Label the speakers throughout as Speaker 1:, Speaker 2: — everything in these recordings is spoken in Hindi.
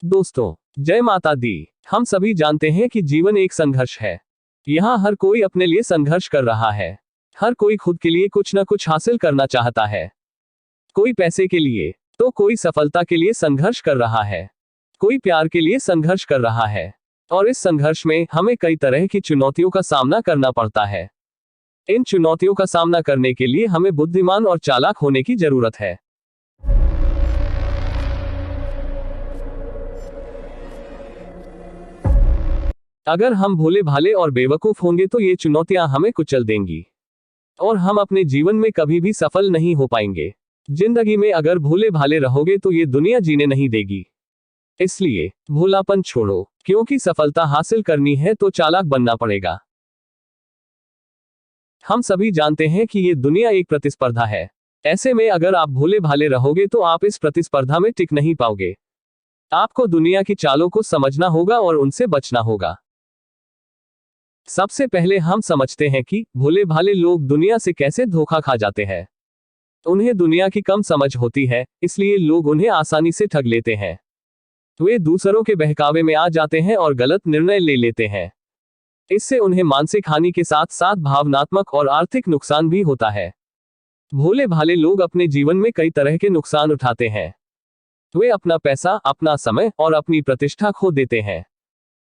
Speaker 1: दोस्तों, जय माता दी। हम सभी जानते हैं कि जीवन एक संघर्ष है। यहाँ हर कोई अपने लिए संघर्ष कर रहा है। हर कोई खुद के लिए कुछ न कुछ हासिल करना चाहता है। कोई पैसे के लिए, तो कोई सफलता के लिए संघर्ष कर रहा है। कोई प्यार के लिए संघर्ष कर रहा है। और इस संघर्ष में हमें कई तरह की चुनौतियों का सामना करना पड़ता है। इन चुनौतियों का सामना करने के लिए हमें बुद्धिमान और चालाक होने की जरूरत है। अगर हम भोले भाले और बेवकूफ होंगे तो ये चुनौतियां हमें कुचल देंगी और हम अपने जीवन में कभी भी सफल नहीं हो पाएंगे। जिंदगी में अगर भोले भाले रहोगे तो ये दुनिया जीने नहीं देगी। इसलिए भोलापन छोड़ो, क्योंकि सफलता हासिल करनी है तो चालाक बनना पड़ेगा। हम सभी जानते हैं कि ये दुनिया एक प्रतिस्पर्धा है। ऐसे में अगर आप भोले भाले रहोगे तो आप इस प्रतिस्पर्धा में टिक नहीं पाओगे। आपको दुनिया की चालों को समझना होगा और उनसे बचना होगा। सबसे पहले हम समझते हैं कि भोले भाले लोग दुनिया से कैसे धोखा खा जाते हैं। उन्हें दुनिया की कम समझ होती है, इसलिए लोग उन्हें आसानी से ठग लेते हैं। वे दूसरों के बहकावे में आ जाते हैं और गलत निर्णय ले लेते हैं। इससे उन्हें मानसिक हानि के साथ साथ भावनात्मक और आर्थिक नुकसान भी होता है। भोले भाले लोग अपने जीवन में कई तरह के नुकसान उठाते हैं। वे अपना पैसा, अपना समय और अपनी प्रतिष्ठा खो देते हैं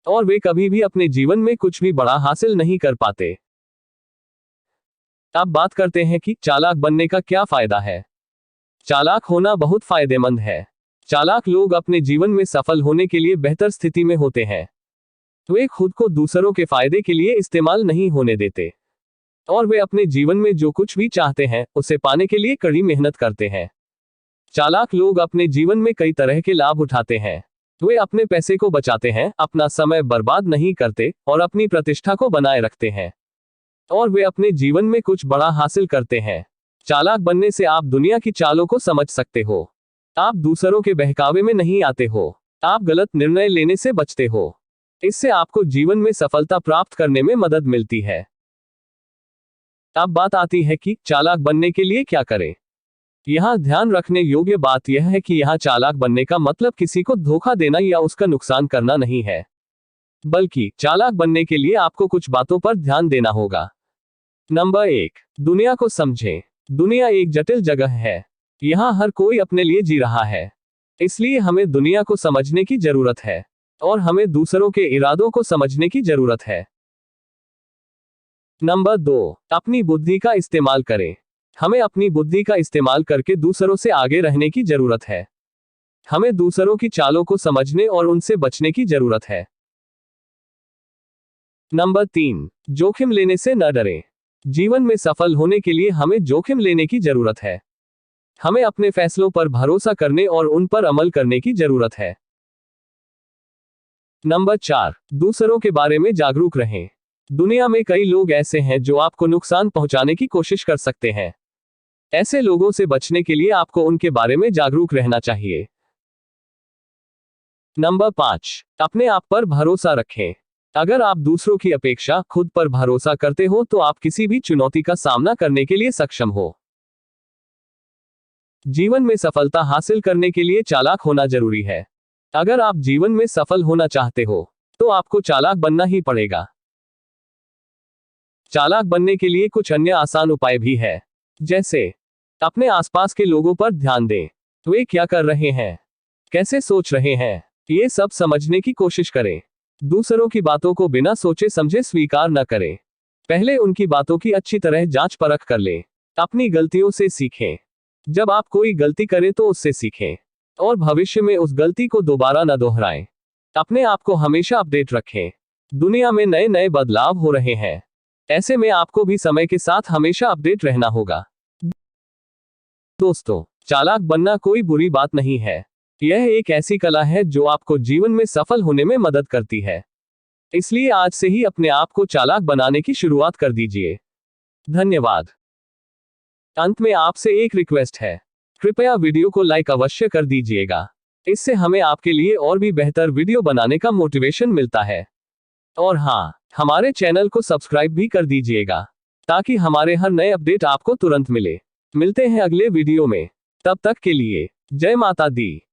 Speaker 1: और वे कभी भी अपने जीवन में कुछ भी बड़ा हासिल नहीं कर पाते। अब बात करते हैं कि चालाक बनने का क्या फायदा है। चालाक होना बहुत फायदेमंद है। चालाक लोग अपने जीवन में सफल होने के लिए बेहतर स्थिति में होते हैं। वे खुद को दूसरों के फायदे के लिए इस्तेमाल नहीं होने देते और वे अपने जीवन में जो कुछ भी चाहते हैं उसे पाने के लिए कड़ी मेहनत करते हैं। चालाक लोग अपने जीवन में कई तरह के लाभ उठाते हैं। वे अपने पैसे को बचाते हैं, अपना समय बर्बाद नहीं करते और अपनी प्रतिष्ठा को बनाए रखते हैं और वे अपने जीवन में कुछ बड़ा हासिल करते हैं। चालाक बनने से आप दुनिया की चालों को समझ सकते हो। आप दूसरों के बहकावे में नहीं आते हो। आप गलत निर्णय लेने से बचते हो। इससे आपको जीवन में सफलता प्राप्त करने में मदद मिलती है। अब बात आती है कि चालाक बनने के लिए क्या करें। यहाँ ध्यान रखने योग्य बात यह है कि यहाँ चालाक बनने का मतलब किसी को धोखा देना या उसका नुकसान करना नहीं है, बल्कि चालाक बनने के लिए आपको कुछ बातों पर ध्यान देना होगा। नंबर 1, दुनिया को समझें। दुनिया एक जटिल जगह है। यहाँ हर कोई अपने लिए जी रहा है, इसलिए हमें दुनिया को समझने की जरूरत है और हमें दूसरों के इरादों को समझने की जरूरत है। नंबर 2, अपनी बुद्धि का इस्तेमाल करें। हमें अपनी बुद्धि का इस्तेमाल करके दूसरों से आगे रहने की जरूरत है। हमें दूसरों की चालों को समझने और उनसे बचने की जरूरत है। नंबर 3, जोखिम लेने से न डरें। जीवन में सफल होने के लिए हमें जोखिम लेने की जरूरत है। हमें अपने फैसलों पर भरोसा करने और उन पर अमल करने की जरूरत है। नंबर 4, दूसरों के बारे में जागरूक रहें। दुनिया में कई लोग ऐसे हैं जो आपको नुकसान पहुंचाने की कोशिश कर सकते हैं। ऐसे लोगों से बचने के लिए आपको उनके बारे में जागरूक रहना चाहिए। नंबर 5, अपने आप पर भरोसा रखें। अगर आप दूसरों की अपेक्षा खुद पर भरोसा करते हो तो आप किसी भी चुनौती का सामना करने के लिए सक्षम हो। जीवन में सफलता हासिल करने के लिए चालाक होना जरूरी है। अगर आप जीवन में सफल होना चाहते हो तो आपको चालाक बनना ही पड़ेगा। चालाक बनने के लिए कुछ अन्य आसान उपाय भी है, जैसे अपने आसपास के लोगों पर ध्यान दें। वे क्या कर रहे हैं, कैसे सोच रहे हैं, ये सब समझने की कोशिश करें। दूसरों की बातों को बिना सोचे समझे स्वीकार न करें। पहले उनकी बातों की अच्छी तरह जांच परख कर लें। अपनी गलतियों से सीखें। जब आप कोई गलती करें तो उससे सीखें और भविष्य में उस गलती को दोबारा न दोहराएं। अपने आप को हमेशा अपडेट रखें। दुनिया में नए नए बदलाव हो रहे हैं, ऐसे में आपको भी समय के साथ हमेशा अपडेट रहना होगा। दोस्तों, चालाक बनना कोई बुरी बात नहीं है। यह एक ऐसी कला है जो आपको जीवन में सफल होने में मदद करती है। इसलिए आज से ही अपने आप को चालाक बनाने की शुरुआत कर दीजिए। धन्यवाद। अंत में आपसे एक रिक्वेस्ट है, कृपया वीडियो को लाइक अवश्य कर दीजिएगा। इससे हमें आपके लिए और भी बेहतर वीडियो बनाने का मोटिवेशन मिलता है। और हाँ, हमारे चैनल को सब्सक्राइब भी कर दीजिएगा ताकि हमारे हर नए अपडेट आपको तुरंत मिले। मिलते हैं अगले वीडियो में। तब तक के लिए जय माता दी।